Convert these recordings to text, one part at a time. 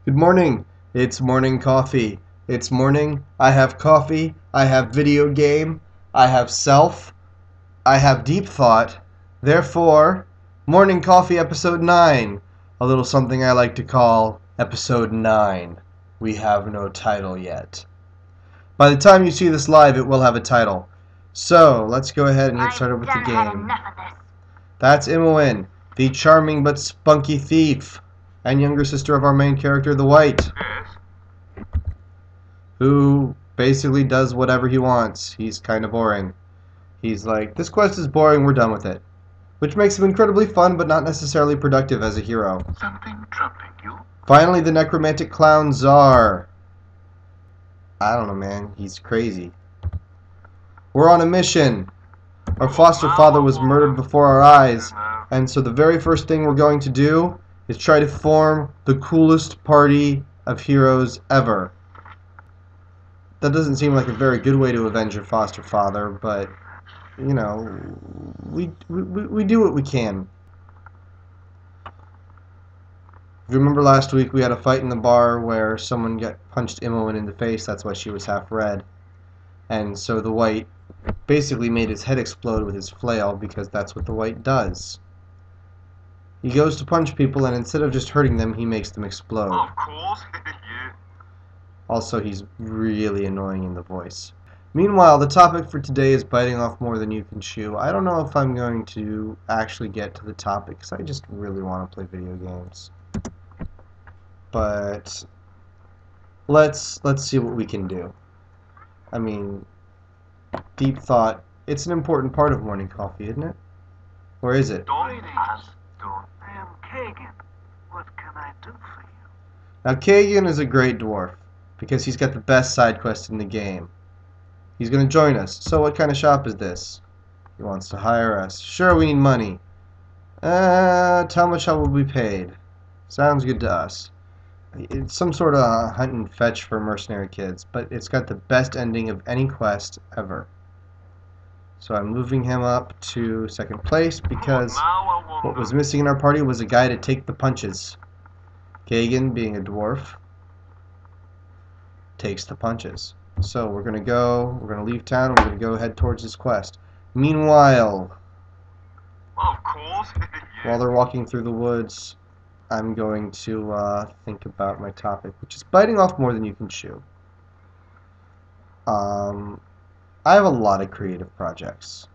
Good morning. It's morning coffee. It's morning. I have coffee. I have video game. I have self. I have deep thought. Therefore, morning coffee episode 9. A little something I like to call episode 9. We have no title yet. By the time you see this live, it will have a title. So, let's go ahead and get started with the game. That's Imoen, the charming but spunky thief, and younger sister of our main character, the White, who basically does whatever he wants. He's kind of boring. He's like, this quest is boring, we're done with it. Which makes him incredibly fun, but not necessarily productive as a hero. Something troubling you? Finally, the necromantic clown Czar. I don't know, man. He's crazy. We're on a mission. Our foster father was murdered before our eyes, and so the very first thing we're going to do is try to form the coolest party of heroes ever. That doesn't seem like a very good way to avenge your foster father, but, you know, we do what we can. If you remember last week, we had a fight in the bar where someone punched Imoen in the face. That's why she was half red. And so the White basically made his head explode with his flail, because that's what the White does. He goes to punch people, and instead of just hurting them, he makes them explode. Of course, yeah. Also, he's really annoying in the voice. Meanwhile, the topic for today is biting off more than you can chew. I don't know if I'm going to actually get to the topic, because I just really want to play video games. But let's see what we can do. I mean, deep thought, it's an important part of morning coffee, isn't it? Or is it? I am Kagan. What can I do for you? Now, Kagan is a great dwarf, because he's got the best side quest in the game. He's going to join us. So what kind of shop is this? He wants to hire us. Sure, we need money. How much will we be paid? Sounds good to us. It's some sort of hunt and fetch for mercenary kids, but it's got the best ending of any quest ever. So I'm moving him up to second place because what was missing in our party was a guy to take the punches. Kagan, being a dwarf, takes the punches. So we're going to leave town, and we're going to go head towards this quest. Meanwhile, Of course, yeah. while they're walking through the woods, I'm going to think about my topic, which is biting off more than you can chew. I have a lot of creative projects.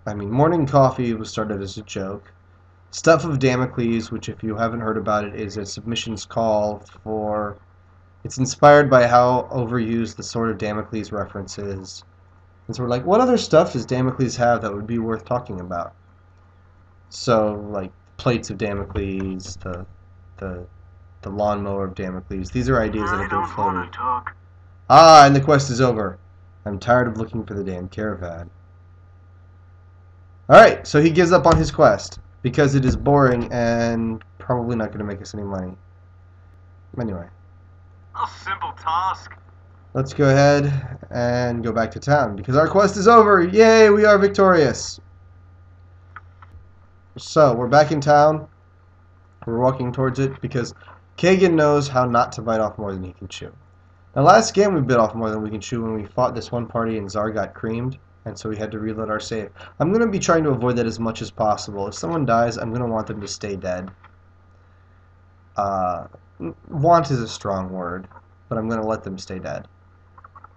I mean, morning coffee was started as a joke. Stuff of Damocles, which if you haven't heard about it, is a submissions call for... It's inspired by how overused the Sword of Damocles reference is. And so we're like, what other stuff does Damocles have that would be worth talking about? So, like, plates of Damocles, the lawnmower of Damocles. These are ideas that I have been don't want floated. to talk. Ah, and the quest is over. I'm tired of looking for the damn caravan. Alright, so he gives up on his quest because it is boring and probably not going to make us any money. Anyway, A simple task. let's go ahead and go back to town because our quest is over. Yay, we are victorious. So, we're back in town. We're walking towards it because Kagan knows how not to bite off more than he can chew. Now, last game we bit off more than we can chew when we fought this one party and Czar got creamed, and so we had to reload our save. I'm going to be trying to avoid that as much as possible. If someone dies, I'm going to want them to stay dead. Want is a strong word, but I'm going to let them stay dead.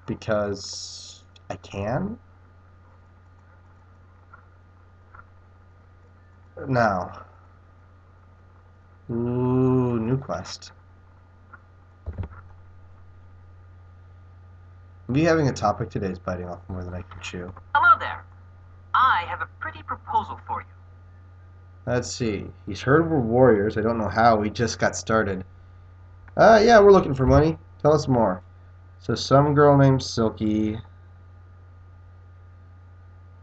Because I can? Now. Ooh, new quest. Me having a topic today is biting off more than I can chew. Hello there. I have a pretty proposal for you. Let's see. He's heard we're warriors. I don't know how. We just got started. Yeah, we're looking for money. Tell us more. So some girl named Silky.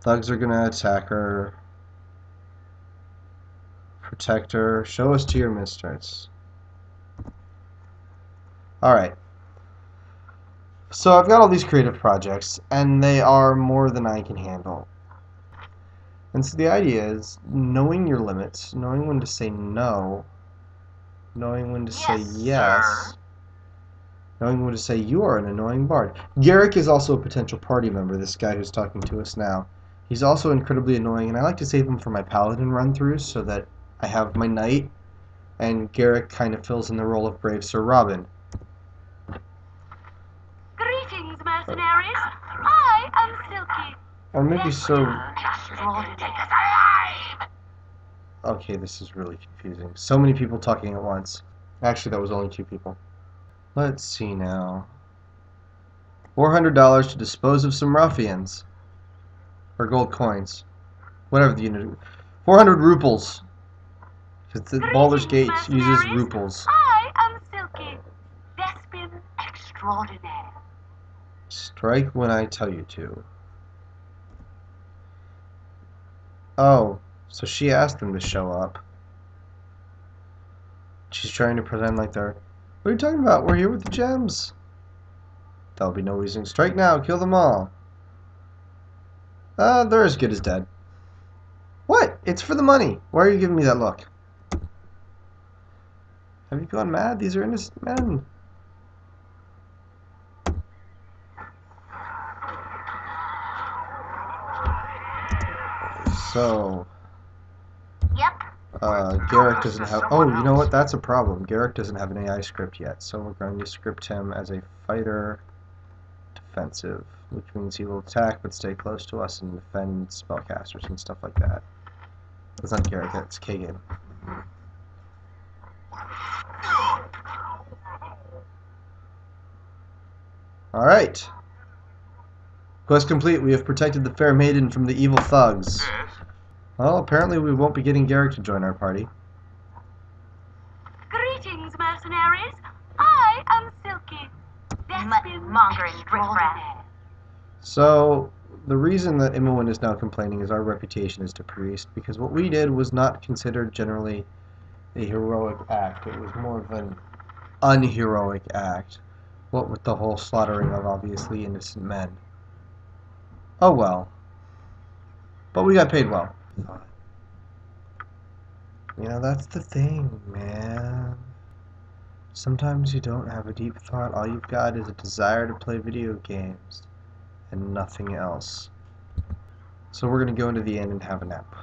Thugs are gonna attack her. Protect her. Show us to your mistress. Alright. So I've got all these creative projects, and they are more than I can handle. And so the idea is knowing your limits, knowing when to say no, Knowing when to say Yes, yes. sir. Knowing when to say you are an annoying bard. Garrick is also a potential party member, this guy who's talking to us now. He's also incredibly annoying, and I like to save him for my paladin run-throughs so that I have my knight, and Garrick kind of fills in the role of Brave Sir Robin. Greetings, mercenaries. I am Silky. Or maybe so... Alive! Okay, this is really confusing. So many people talking at once. Actually, that was only 2 people. Let's see now. $400 to dispose of some ruffians. Or gold coins. Whatever the unit. 400 ruples. Because Baldur's Gate uses ruples. I am Silky. Thespian extraordinaire. Strike when I tell you to. Oh, so she asked them to show up. She's trying to pretend like they're... What are you talking about? We're here with the gems. There'll be no reason. Strike now. Kill them all. They're as good as dead. What? It's for the money. Why are you giving me that look? Have you gone mad? These are innocent men. So... Yep. Garrick doesn't have... Oh, you know what? That's a problem. Garrick doesn't have an AI script yet, so we're going to script him as a fighter defensive, which means he will attack but stay close to us and defend spellcasters and stuff like that. That's not Garrick, that's Kagan. Alright. Quest complete. We have protected the fair maiden from the evil thugs. Yes. Well, apparently we won't be getting Garrick to join our party. Greetings, mercenaries. I am Silky. Thespian Mongering riffraff. extraordinaire. So, the reason that Imoen is now complaining is our reputation as to priest, because what we did was not considered generally a heroic act. It was more of an unheroic act. What with the whole slaughtering of obviously innocent men. Oh well. But we got paid well. You know, that's the thing, man. Sometimes you don't have a deep thought. All you've got is a desire to play video games and nothing else. So we're going to go into the inn and have a nap.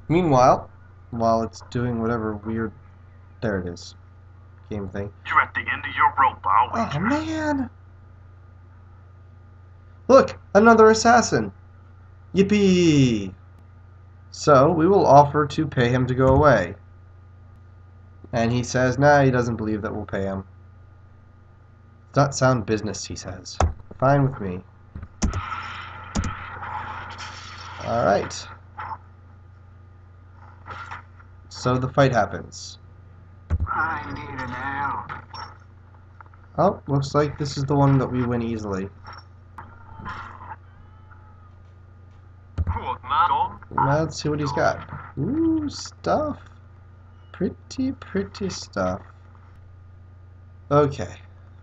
Meanwhile, while it's doing whatever weird... There it is. Game thing. You're at the end of your rope, I'll Oh, wager. man! Look! Another assassin! Yippee! So, we will offer to pay him to go away. And he says, nah, he doesn't believe that we'll pay him. It's not sound business, he says. Fine with me. Alright. So the fight happens. I need an help. Oh, looks like this is the one that we win easily. Now let's see what he's got. Ooh, stuff. Pretty stuff. Okay.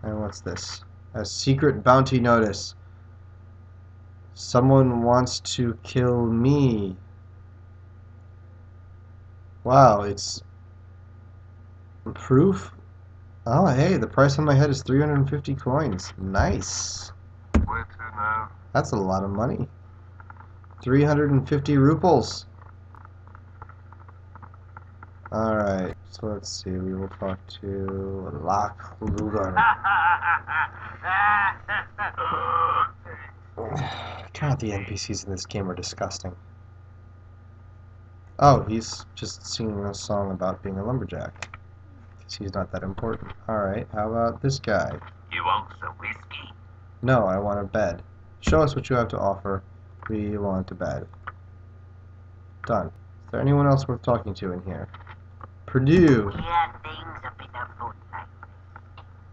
And what's this? A secret bounty notice. Someone wants to kill me. Wow, it's... proof? Oh, hey, the price on my head is 350 coins. Nice. Where to now? That's a lot of money. 350 ruples. Alright, so let's see. We will talk to Lock Lugar. God, the NPCs in this game are disgusting. Oh, he's just singing a song about being a lumberjack. Because he's not that important. Alright, how about this guy? You want some whiskey? No, I want a bed. Show us what you have to offer. We want a bed. Done. Is there anyone else worth talking to in here? Purdue. Yeah, things a bit of food like.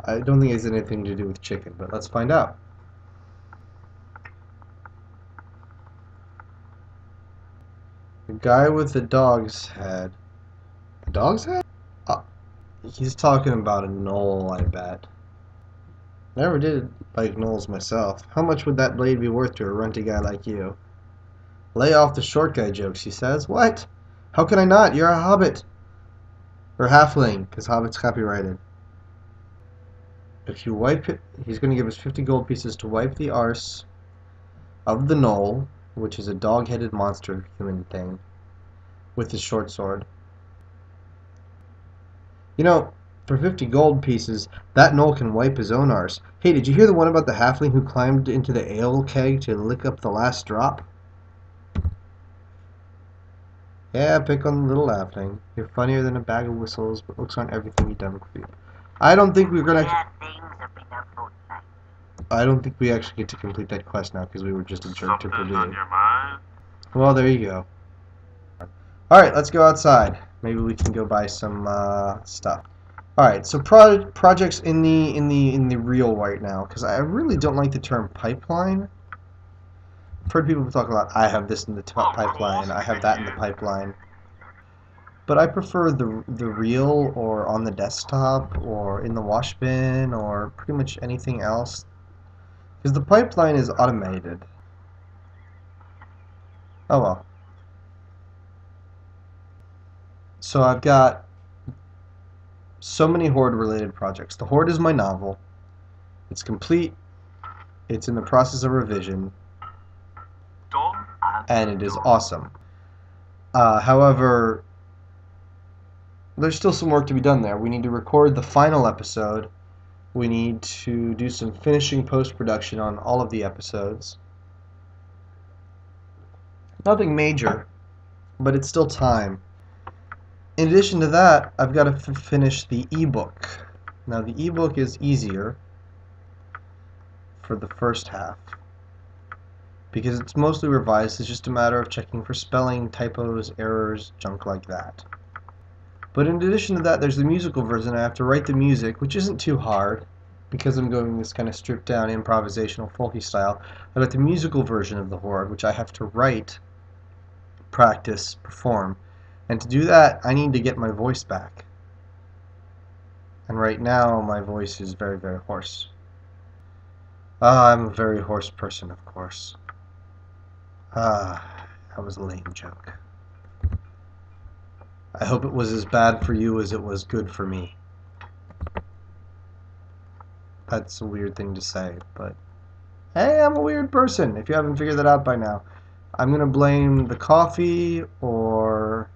I don't think it has anything to do with chicken, but let's find out. The guy with the dog's head. A dog's head? He's talking about a knoll, I bet. Never did like knolls myself. How much would that blade be worth to a runty guy like you? Lay off the short guy jokes, he says. What? How can I not? You're a hobbit. Or halfling, because hobbit's copyrighted. If you wipe it, he's going to give us 50 gold pieces to wipe the arse of the knoll, which is a dog-headed monster human thing, with his short sword. You know, for 50 gold pieces, that knoll can wipe his own arse. Hey, did you hear the one about the halfling who climbed into the ale keg to lick up the last drop? Yeah, pick on the little halfling. You're funnier than a bag of whistles, but looks on everything you've done for you. I don't think we're gonna. I don't think we actually get to complete that quest now because we were just a jerk to Something Purdue. on your mind? Well, there you go. All right, let's go outside. Maybe we can go buy some stuff. All right, so projects in the real right now, because I really don't like the term pipeline. I've heard people talk about I have this in the pipeline, I have that in the pipeline. But I prefer the real or on the desktop or in the wash bin or pretty much anything else, because the pipeline is automated. Oh well. So I've got so many Horde related projects. The Horde is my novel. It's complete. It's in the process of revision. Done? And it is awesome. However, there's still some work to be done there. We need to record the final episode. We need to do some finishing post-production on all of the episodes. Nothing major, but it's still time. In addition to that, I've got to finish the ebook. Now, the ebook is easier for the first half because it's mostly revised. It's just a matter of checking for spelling, typos, errors, junk like that. But in addition to that, there's the musical version. I have to write the music, which isn't too hard because I'm going this kind of stripped down improvisational folky style. I've got the musical version of the Horde, which I have to write, practice, perform. And to do that, I need to get my voice back. And right now, my voice is very, very hoarse. I'm a very hoarse person, of course. That was a lame joke. I hope it was as bad for you as it was good for me. That's a weird thing to say, but hey, I'm a weird person, if you haven't figured that out by now. I'm going to blame the coffee, or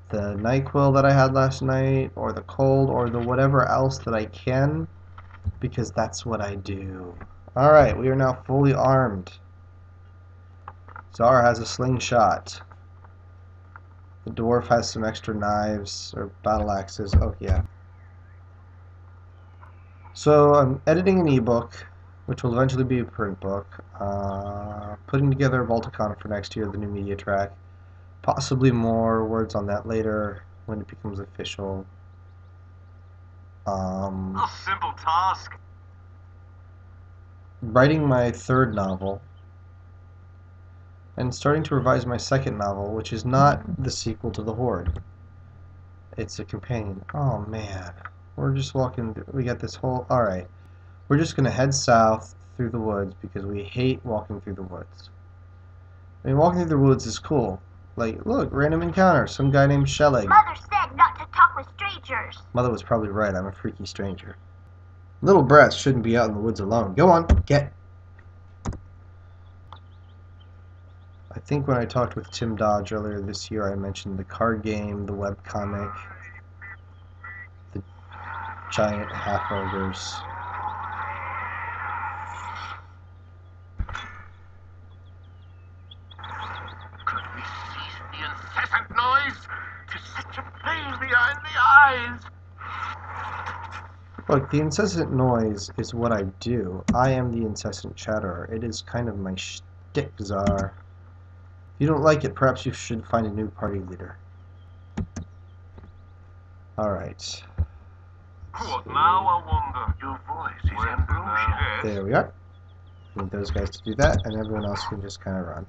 the NyQuil that I had last night, or the cold, or the whatever else that I can, because that's what I do. Alright, we are now fully armed. Zara has a slingshot. The dwarf has some extra knives, or battle axes. Oh, yeah. So, I'm editing an ebook, which will eventually be a print book. Putting together a Balticon for next year, the new media track. Possibly more words on that later, when it becomes official. A simple task. Writing my third novel. And starting to revise my second novel, which is not the sequel to The Horde. It's a companion. Oh man. We're just walking, we got this whole, alright. We're just gonna head south through the woods because we hate walking through the woods. I mean, walking through the woods is cool. Like, look, random encounter, some guy named Shellig. Mother said not to talk with strangers. Mother was probably right, I'm a freaky stranger. Little brats shouldn't be out in the woods alone. Go on, get. I think when I talked with Tim Dodge earlier this year, I mentioned the card game, the webcomic, the giant half-ogres. Could we cease the incessant noise? 'Tis such a pain behind the eyes. Look, the incessant noise is what I do. I am the incessant chatterer. It is kind of my shtick, Czar. If you don't like it, perhaps you should find a new party leader. Alright. What now, I wonder? Your voice is ambrosia. There we are. Need those guys to do that, and everyone else can just kind of run.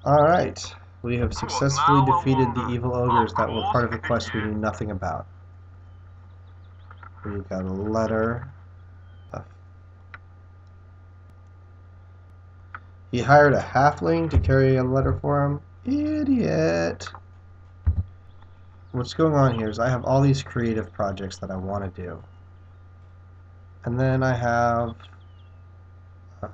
Alright. We have successfully defeated the evil ogres that were part of the quest we knew nothing about. We got a letter. He hired a halfling to carry a letter for him. Idiot. What's going on here is I have all these creative projects that I want to do. And then I have the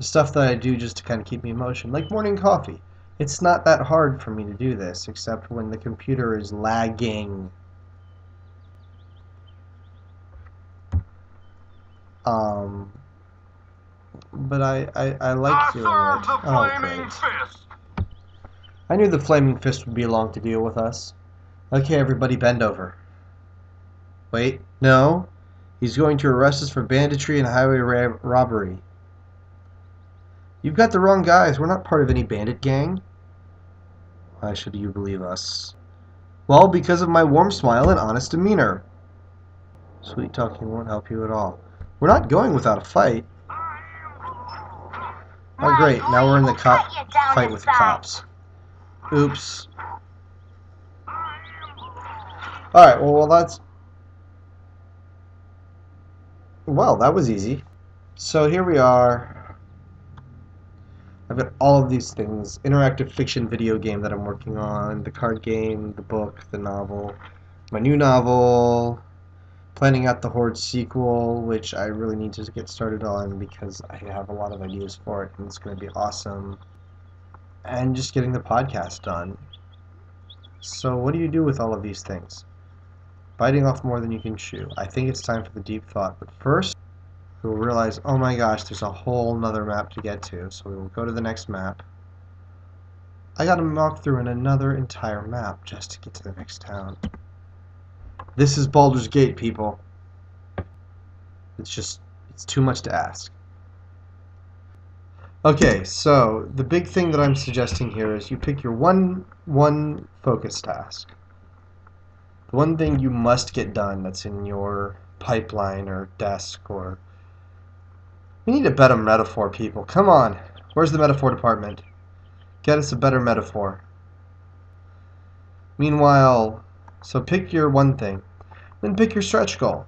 stuff that I do just to kind of keep me in motion, like morning coffee. It's not that hard for me to do this, except when the computer is lagging. But I like doing it. The Oh, flaming great. fist. I knew the flaming fist would be along to deal with us. Okay, everybody bend over. Wait, no. He's going to arrest us for banditry and highway robbery. You've got the wrong guys. We're not part of any bandit gang. Why should you believe us? Well, because of my warm smile and honest demeanor. Sweet talking won't help you at all. We're not going without a fight. Oh, great. Now we're in the fight with the cops. Oops. Alright, well, that was easy. So here we are. I've got all of these things. Interactive fiction video game that I'm working on. The card game, the book, the novel. My new novel. Planning out the Horde sequel, which I really need to get started on because I have a lot of ideas for it and it's going to be awesome. And just getting the podcast done. So what do you do with all of these things? Biting off more than you can chew. I think it's time for the deep thought, but first we'll realize, oh my gosh, there's a whole nother map to get to, so we will go to the next map. I gotta walk through another entire map just to get to the next town. This is Baldur's Gate, people. It's too much to ask. Okay, so the big thing that I'm suggesting here is you pick your one focus task. The one thing you must get done that's in your pipeline or desk or... We need a better metaphor, people. Come on. Where's the metaphor department? Get us a better metaphor. Meanwhile, so pick your one thing. Then pick your stretch goal.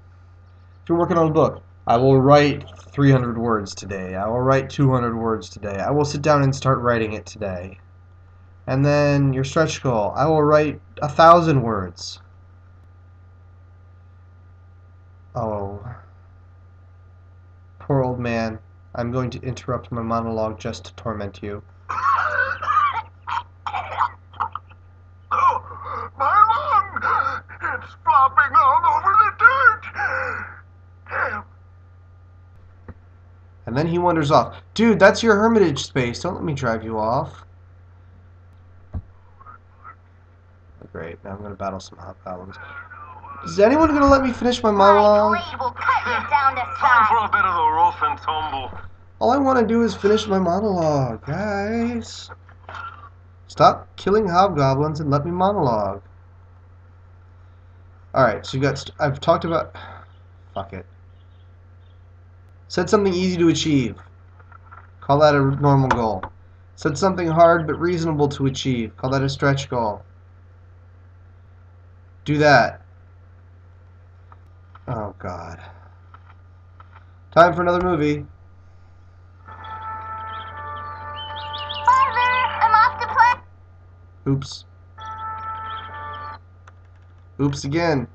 If you're working on a book, I will write 300 words today. I will write 200 words today. I will sit down and start writing it today. And then your stretch goal, I will write 1,000 words. Oh, poor old man. I'm going to interrupt my monologue just to torment you. Oh, my lung! It's flopping all over the dirt! Damn. And then he wanders off. Dude, that's your hermitage space. Don't let me drive you off. Oh, great. Now I'm going to battle some hobgoblins. Is anyone going to let me finish my monologue? My blade will cut you down to Time for size. a bit of the rough and tumble. All I want to do is finish my monologue, guys. Stop killing hobgoblins and let me monologue. Alright, so you got... I've talked about... Fuck it. Said something easy to achieve. Call that a normal goal. Said something hard but reasonable to achieve. Call that a stretch goal. Do that. Oh, God. Time for another movie. Father, I'm off to play. Oops. Oops again.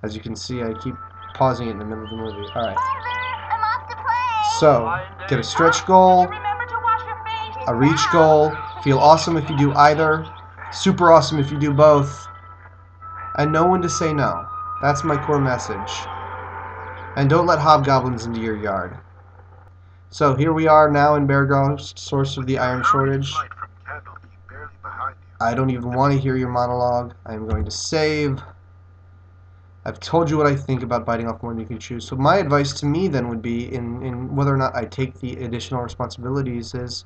As you can see, I keep pausing it in the middle of the movie. Alright. Father, I'm off to play. So, get a stretch goal, Remember to wash your face. a reach goal, feel awesome if you do either, super awesome if you do both, and know when to say no. That's my core message. And don't let hobgoblins into your yard. So, here we are now in Bear Ghost, source of the iron shortage. I don't even want to hear your monologue. I am going to save. I've told you what I think about biting off more than you can chew. So my advice to me then would be, in whether or not I take the additional responsibilities, is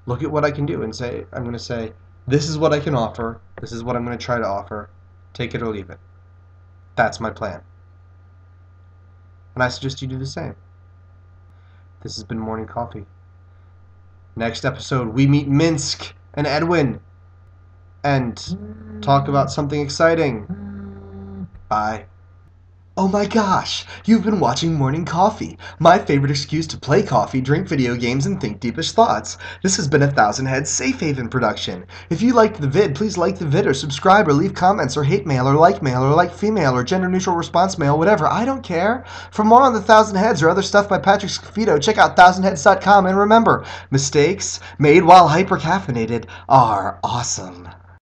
look at what I can do and say, I'm going to say, this is what I can offer. This is what I'm going to try to offer. Take it or leave it. That's my plan. And I suggest you do the same. This has been Morning Coffee. Next episode, we meet Minsk and Edwin and talk about something exciting. Bye. Oh my gosh, you've been watching Morning Coffee, my favorite excuse to play coffee, drink video games, and think deepish thoughts. This has been a Thousand Heads Safe Haven production. If you liked the vid, please like the vid or subscribe or leave comments or hate mail or like female or gender neutral response mail, whatever, I don't care. For more on the Thousand Heads or other stuff by Patrick Scafito, check out thousandheads.com, and remember, mistakes made while hypercaffeinated are awesome.